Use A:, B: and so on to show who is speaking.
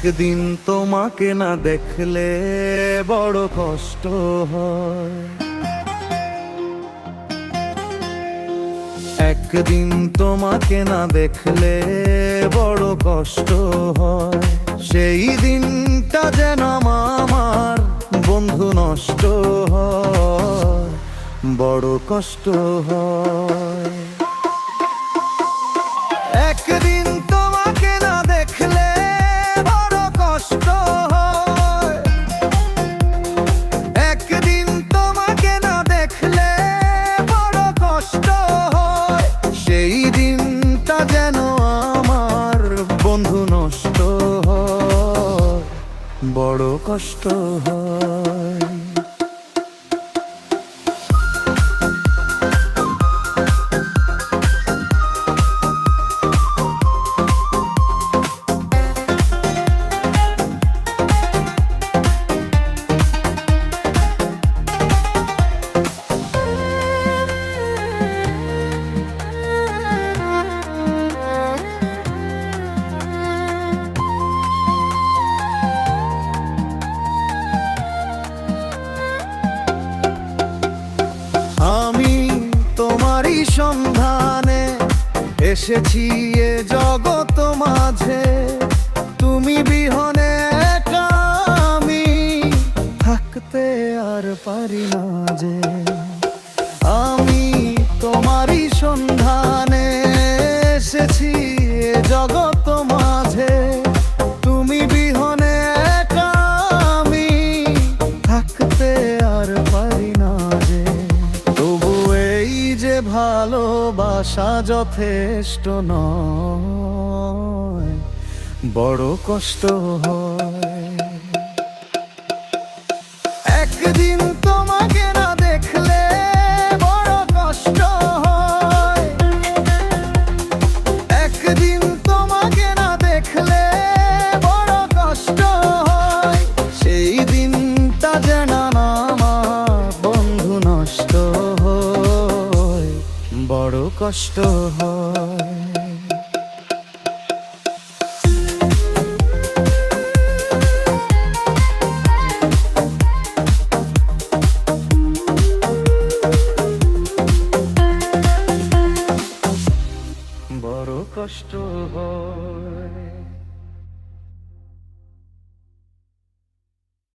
A: একদিন তোমাকে না দেখলে বড় কষ্ট হয়। একদিন তোমাকে না দেখলে বড় কষ্ট হয়। সেই দিনটা যেন আমার বন্ধু নষ্ট হয়, বড় কষ্ট হয়। একদিন তোমাকে না দেখলে বড় কষ্ট হয়। একদিন তোমাকে না দেখলে বড় কষ্ট হয়। সেই দিনটা যেন আমার বন্ধু নষ্ট হয়, বড় কষ্ট হয়। আমি তোমারই সন্ধানে এসেছি এ জগৎ মাঝে। তুমি বিহনে একা আমি থাকতে আর পারি না যে। আমি তোমারই সন্ধানে এসেছি এ জগৎ মাঝে। তুমি বিহনে একা আমি থাকতে আর পারি না যে। তবু এই যে ভালোবাসা যথেষ্ট নয়, বড় কষ্ট হয়। একদিন তোমাকে না দেখলে বড় কষ্ট হয়। একদিন তোমাকে না দেখলে বড় কষ্ট হয়। সেই দিনটা যেন আমার বন্ধু নষ্ট হয়, বড় কষ্ট হয়। বড় কষ্ট হয়।